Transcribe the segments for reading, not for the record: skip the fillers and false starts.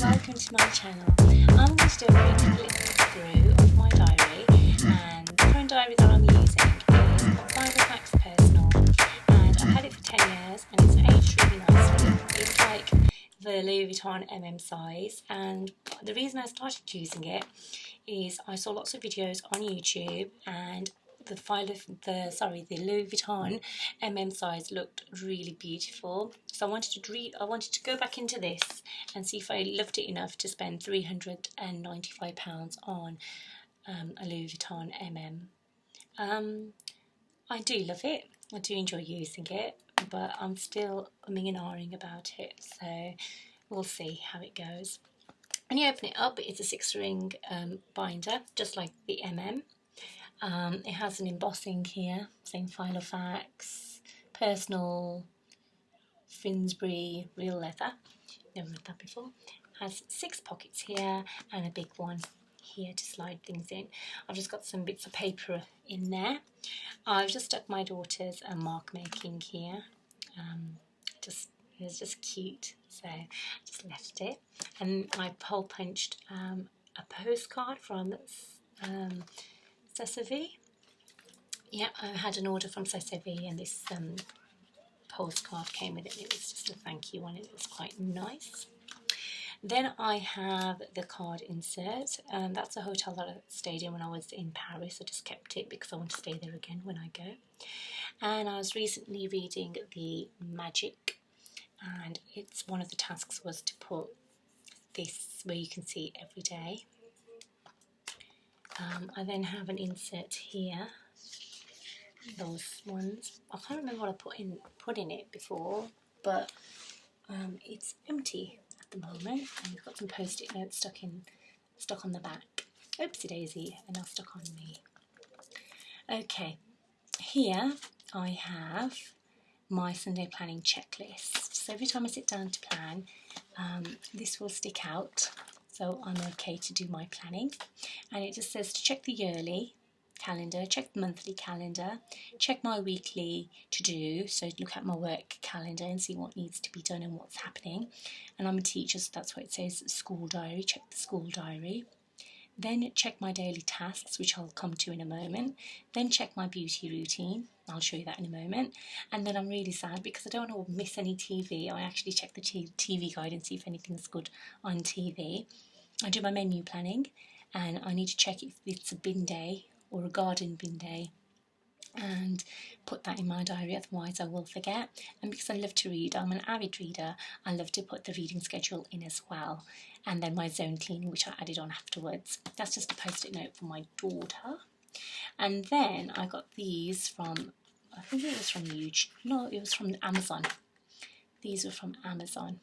welcome to my channel. I'm going to do a quick flip through of my diary, and the current diary that I'm using is a filofax personal, and I've had it for 10 years and it's aged really nicely. It's like the Louis Vuitton size, and the reason I started using it is I saw lots of videos on YouTube, and the Louis Vuitton size looked really beautiful. So I wanted to go back into this and see if I loved it enough to spend £395 on a Louis Vuitton I do love it. I do enjoy using it, but I'm still umming and ahhing about it. So we'll see how it goes. When you open it up, it's a 6-ring binder, just like the It has an embossing here, saying filofax, personal, Finsbury, real leather. Never read that before. Has 6 pockets here and a big one here to slide things in. I've just got some bits of paper in there. I've just stuck my daughter's mark making here. It was just cute, so I just left it. And I hole punched a postcard from Sesame. Yeah, I had an order from Sesame, and this postcard came with it. It was just a thank you one, and it was quite nice. Then I have the card insert. That's a hotel that I stayed in when I was in Paris. I just kept it because I want to stay there again when I go. And I was recently reading The Magic, and it's one of the tasks was to put this where you can see it every day. I then have an insert here. Those ones. I can't remember what I put in it before, but it's empty at the moment, and we've got some post-it notes stuck on the back. Oopsie daisy, and now stuck on me. Okay, here I have my Sunday planning checklist. So every time I sit down to plan, this will stick out, so I'm okay to do my planning. And it just says to check the yearly calendar, check the monthly calendar, check my weekly to-do, so look at my work calendar and see what needs to be done and what's happening. And I'm a teacher, so that's why it says school diary, check the school diary. Then check my daily tasks, which I'll come to in a moment. Then check my beauty routine. I'll show you that in a moment. And then I'm really sad because I don't want to miss any TV. I actually check the TV guide and see if anything's good on TV. I do my menu planning, and I need to check if it's a bin day or a garden bin day, and put that in my diary, otherwise I will forget. And because I love to read, I'm an avid reader, I love to put the reading schedule in as well. And then my zone cleaning, which I added on afterwards. That's just a post-it note for my daughter. And then I got these from, I think it was from YouTube. No, it was from Amazon. These were from Amazon.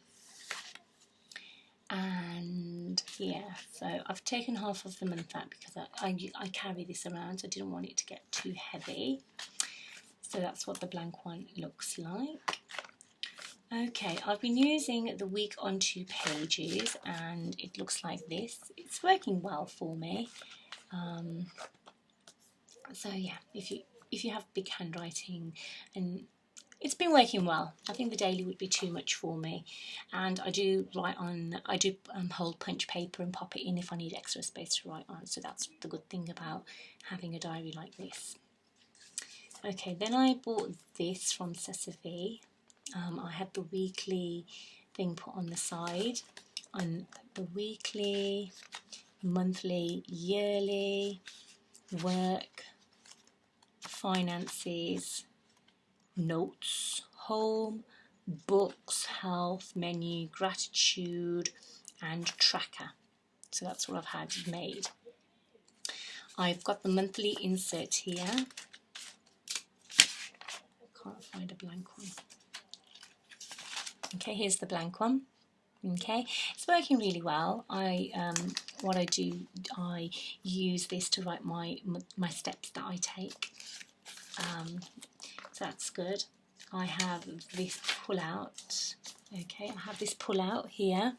And yeah, so I've taken half of the month out because I carry this around, so I didn't want it to get too heavy. So that's what the blank one looks like. Okay, I've been using the week on 2 pages, and it looks like this. It's working well for me. So yeah, if you have big handwriting, and it's been working well. I think the daily would be too much for me, and I do hole punch paper and pop it in if I need extra space to write on. So that's the good thing about having a diary like this. Okay, then I bought this from Sesame. I had the weekly thing put on the side, on the weekly, monthly, yearly, work, finances, notes, home, books, health, menu, gratitude, and tracker. So that's what I've had made. I've got the monthly insert here. Can't find a blank one. Okay, here's the blank one. Okay, it's working really well. What I do, I use this to write my steps that I take. So that's good. I have this pull out. Okay, I have this pull out here,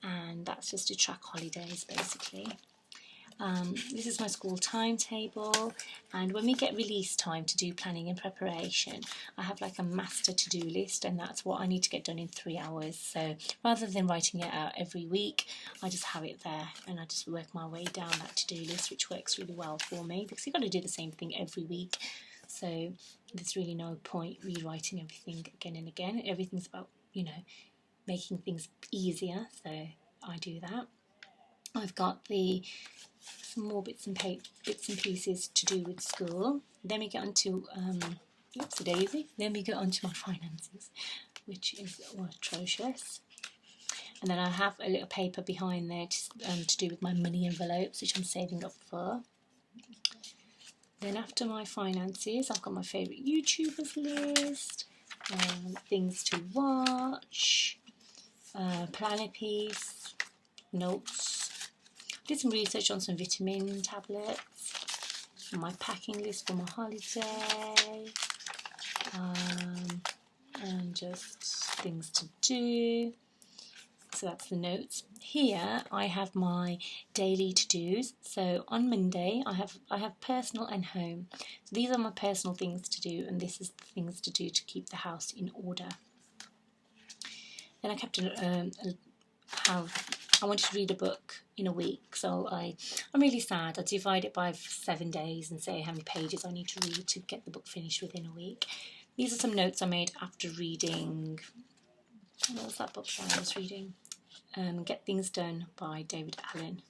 and that's just to track holidays basically. This is my school timetable, and when we get release time to do planning and preparation, I have like a master to-do list, and that's what I need to get done in 3 hours. So rather than writing it out every week, I just have it there and I just work my way down that to-do list, which works really well for me because you've got to do the same thing every week. So there's really no point rewriting everything again and again. Everything's about, making things easier, so I do that. I've got some more bits and pieces to do with school. Then we get on to oopsie daisy. Then we get on to my finances, which is atrocious. And then I have a little paper behind there to do with my money envelopes, which I'm saving up for. Then after my finances, I've got my favourite YouTubers list, things to watch, planner piece, notes. Did some research on some vitamin tablets, my packing list for my holiday, and just things to do. So that's the notes. Here I have my daily to-dos. So on Monday I have personal and home. So these are my personal things to do, and this is the things to do to keep the house in order. Then I kept I wanted to read a book in a week, so I'm really sad. I divide it by 7 days and say how many pages I need to read to get the book finished within a week. These are some notes I made after reading, what was that book that I was reading? Get Things Done by David Allen.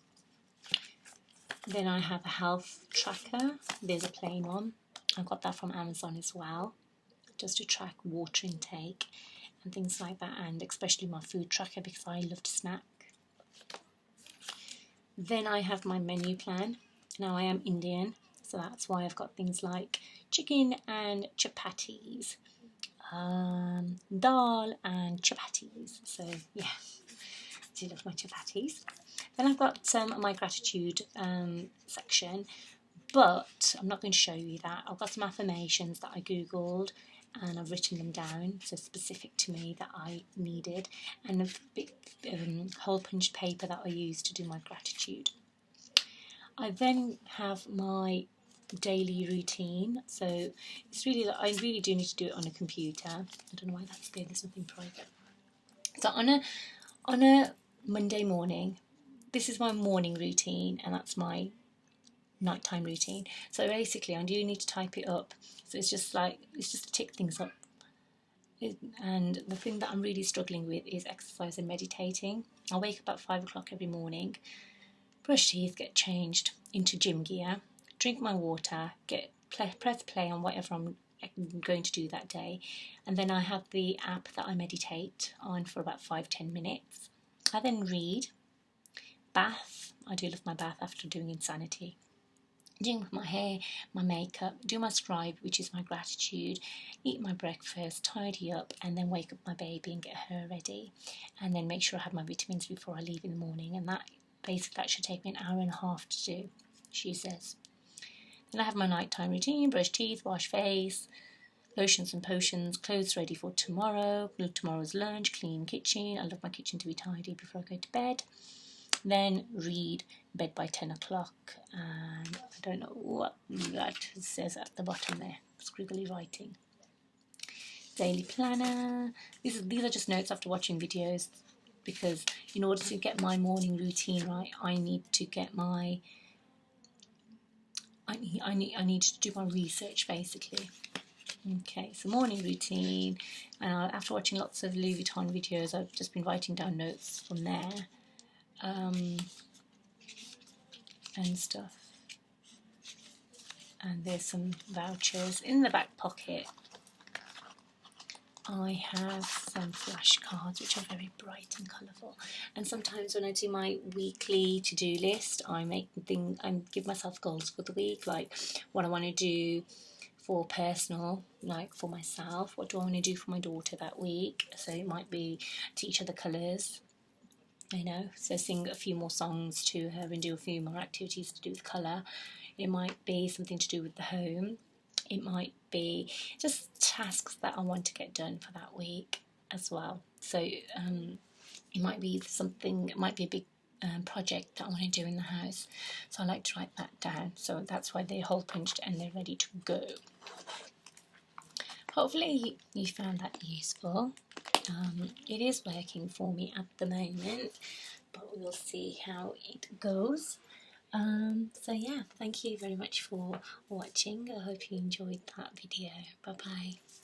Then I have a health tracker. There's a plain one. I got that from Amazon as well, just to track water intake and things like that, and especially my food tracker because I love to snack. Then I have my menu plan. Now I am Indian, so that's why I've got things like chicken and chapatis, dal and chapatis. So yeah, I do love my chapatis. Then I've got my gratitude section, but I'm not going to show you that. I've got some affirmations that I googled and I've written them down, so specific to me that I needed, and a big hole punched paper that I used to do my gratitude. I then have my daily routine, so it's really that I really do need to do it on a computer. I don't know why that's there. There's nothing private. So on a Monday morning, this is my morning routine, and that's my nighttime routine. So basically I do need to type it up, so it's just to tick things up. And the thing that I'm really struggling with is exercise and meditating. I wake up at 5 o'clock every morning, brush teeth, get changed into gym gear, drink my water, press play on whatever I'm going to do that day, and then I have the app that I meditate on for about 5-10 minutes. I then read, bath. I do love my bath after doing Insanity. Doing my hair, my makeup, do my scribe, which is my gratitude, eat my breakfast, tidy up, and then wake up my baby and get her ready, and then make sure I have my vitamins before I leave in the morning, and that should take me an hour and a half to do, she says. Then I have my nighttime routine, brush teeth, wash face, lotions and potions, clothes ready for tomorrow's lunch, clean kitchen. I love my kitchen to be tidy before I go to bed. Then read, bed by 10 o'clock, and I don't know what that says at the bottom there, scribbly writing. Daily planner. These are just notes after watching videos, because in order to get my morning routine right, I need to get I need to do my research basically. Okay, so morning routine, and after watching lots of Louis Vuitton videos, I've just been writing down notes from there. And stuff, and there's some vouchers in the back pocket. I have some flashcards which are very bright and colourful, and sometimes when I do my weekly to-do list, I give myself goals for the week, like what I want to do for personal, like for myself, what do I want to do for my daughter that week. So it might be teach her the colours, so sing a few more songs to her and do a few more activities to do with colour. It might be something to do with the home. It might be just tasks that I want to get done for that week as well. So it might be a big project that I want to do in the house. So I like to write that down. So that's why they're hole punched and they're ready to go. Hopefully you found that useful. It is working for me at the moment, but we'll see how it goes. So yeah, thank you very much for watching. I hope you enjoyed that video. Bye bye.